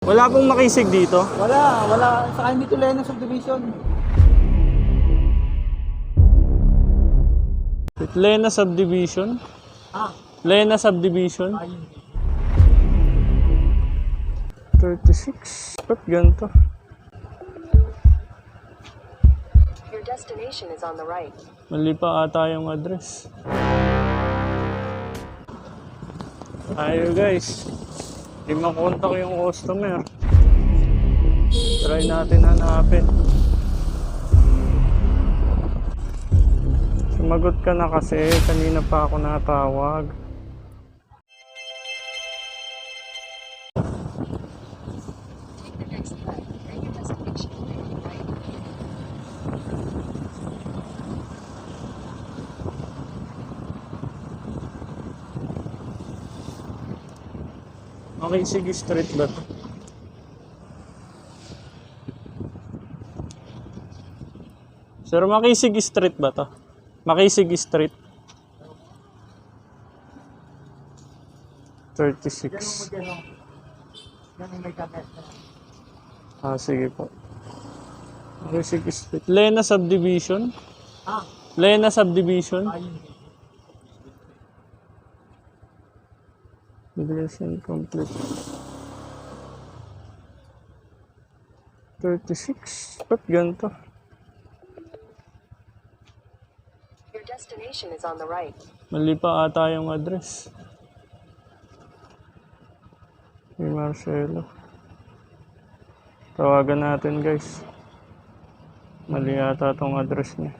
Wala pong makisig dito. Wala. Sa akin dito Lena Subdivision. Lena Subdivision? Ah, Lena Subdivision? ayun. 36. Ba't ganito? Your destination is on the right. Mali pa ata yung address. Ayo guys. Di makontak yung customer. Try natin hanapin. Sumagot ka na kasi. Kanina pa ako natawag. Take the next left, and your destination will be on the right. Okay, sige, street ba to? Sir, Makisig Street ba to? Makisig Street. 36. Yan yung may kamet. Ah, sige po. Makisig Street. Lena Subdivision? Ah, Lena Subdivision? ayun. Address incomplete. 36? Ba't ganito? Your destination is on the right. Mali pa ata yung address. Ni Marcelo. Tawagan natin guys. Mali ata tong address niya.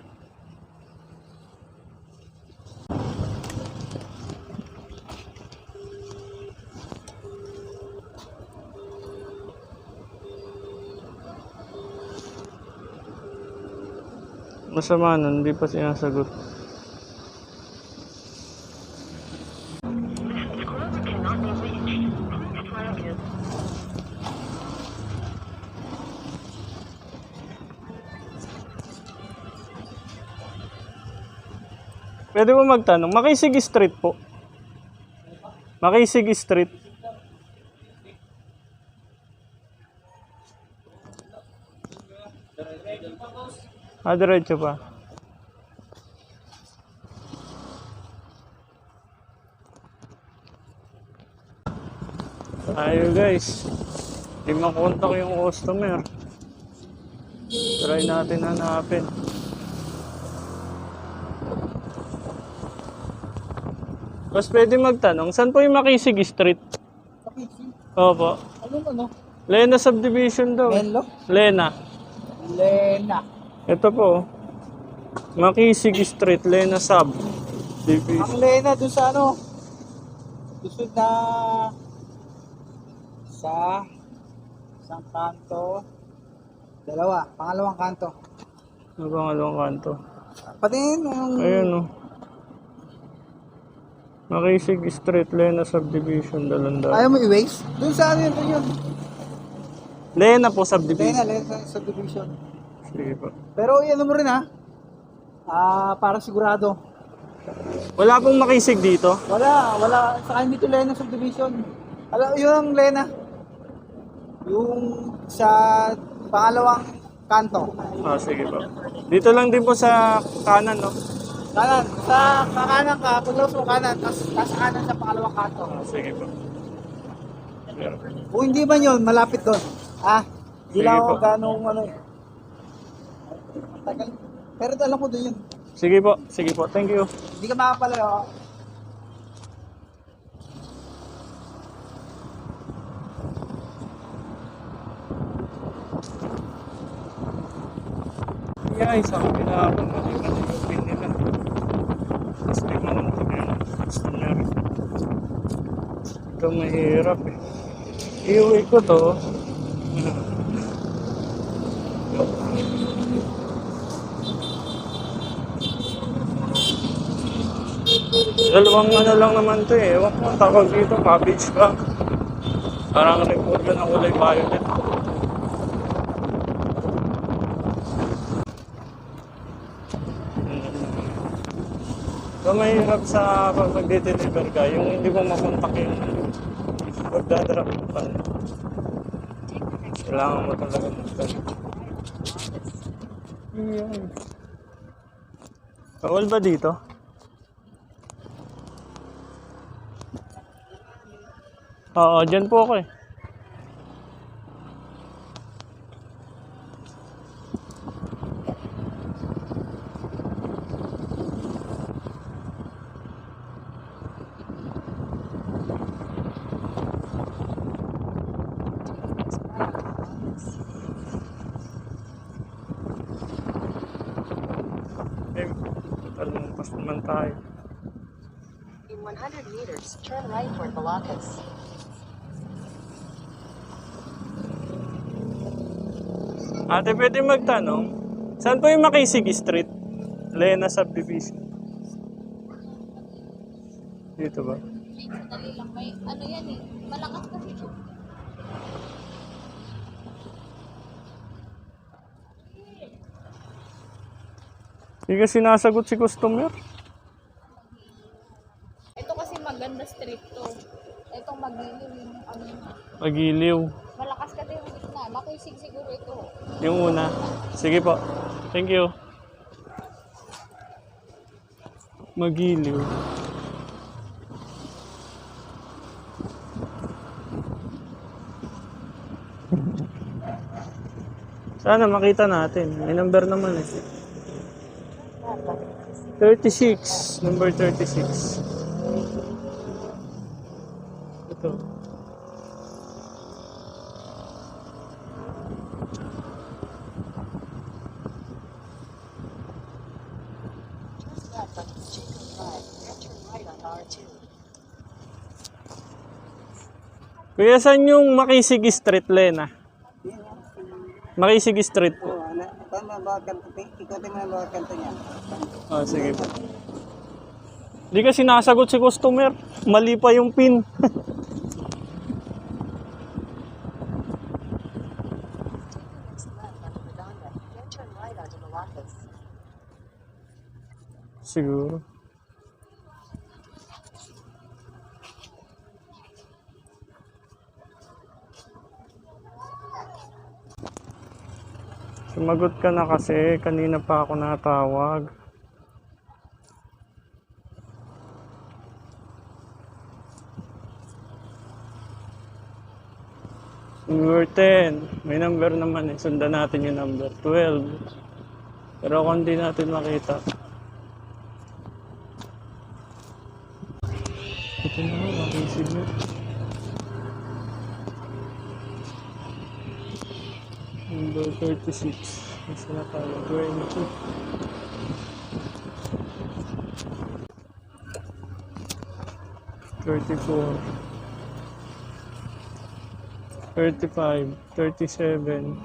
Masama nun, hindi pa sinasagot. Pwede mo magtanong, Makisig Street po. Makisig Street. Ah, diretso pa. Ayo guys. Di makontak yung customer. Try natin hanapin. Mas pwede magtanong, saan po yung Makisig Street? Pakisi. Opo. Ano? Lena Subdivision daw. Menlo? Lena. Lena. Ito po. Makisig Street, Lena Sub. Division. Ang Lena dun sa ano? Gusto na sa isang kanto. Dalawa. Pangalawang kanto. Ano bang alawang kanto? Pati yung... Ayun o. Makisig Street, Lena Subdivision, Dalandan. Ayaw mo i-waste? Dun sa ano yun? Lena po Subdivision. Lena Subdivision. Sige po. Pero ano mo rin ha? Para sigurado. Wala pong Makisig dito. Wala. Sa akin dito Lena Subdivision. Alam, yung Lena. Yung sa pangalawang kanto. Ah, sige po. Dito lang din po sa kanan, no? Kanan. Sa kanan ka, paglaos mo kanan, tapos sa kanan sa pangalawang kanto. Ah, sige po. Pero, Kung hindi man yun, malapit doon. Hindi Sige lang ako po. ganong ano eh. Tagal. Pero alam ko doon yun. sige po. Sige po. Thank you. Hindi ka makapalayo. Yeah, isang pinakapon mo din ang pin nila. Tapos di mo naman kami yung customer. Ito mahirap eh. Iuwi ko to. Dalawang ano lang naman to eh. Ewan ko ang tawag dito, cabbage bag. Parang report ka ng kulay violet. So mahirap sa pag mag-deliver ka, yung hindi mo makontak yung pagdadrop pa. Kailangan mo talaga magtanong. Ayan. Bawal ba dito? Oo, dyan po ako eh. Eh, talumpas naman tayo. In 100 meters, turn right toward Balacas. Ate, pwede magtanong, saan po yung Makisig Street? Lena Subdivision. Dito ba? Sandali lang. May ano yan eh. Malakas kasi siya. Hindi ka sinasagot si customer? Ito kasi maganda street to. Itong magiliw yung ano. Magiliw. Malakas kasi yung gitna. Makisig siguro ito. Yung una. Sige po. Thank you. Magiliw. Sana makita natin. May number naman eh. 36. Number 36. Ito. Left on Jacob Drive, then turn right on R2. Kuya, saan yung Makisig Street, Lena? Makisig Street po. Oo, ano, tama ba kanto? Ikutin mo na ba kanto niya? Ah, sige po. Di ka sinasagot si customer. Mali pa yung pin. Left onto Redondo, then turn right onto Balacas. Siguro. Sumagot ka na kasi. Kanina pa ako natawag. Number 10. May number naman eh. Sundan natin yung number 12. Pero kung hindi natin makita. Ito na nga, makisig na. Number 36. Isa na tayo. 20. $34. 35, 37,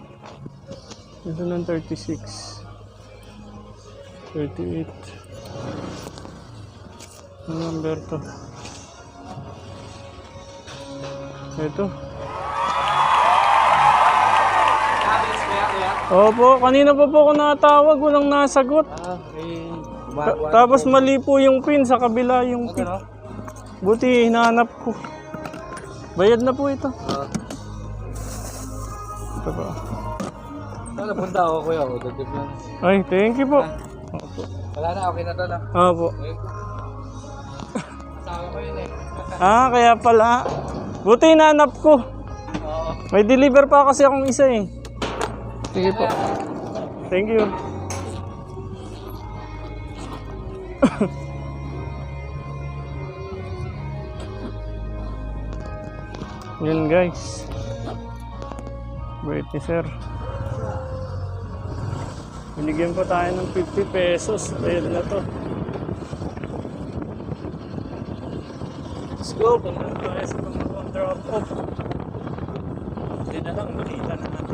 ito ng 36, 38, ano number to? Ito. Opo, kanina pa po ako natawag, walang nasagot. Tapos mali po yung pin, sa kabila yung pin. Buti hinahanap ko. Bayad na po ito. Ito pa. Saan napunta ako, kuya? O, dagdag lang. Ay, thank you po. Opo. Wala na, okay na to na. Opo. Kasama ko yun eh. Ah, kaya pala. Buti hinahanap ko. Oo. May deliver pa kasi akong isa eh. Sige po. Thank you. Yun guys. Wait ni sir. Binigyan po tayo ng 50 pesos. Bayad na to. Let's go. Pumunta tayo sa pang drop off. Hindi na lang. Makita na natin.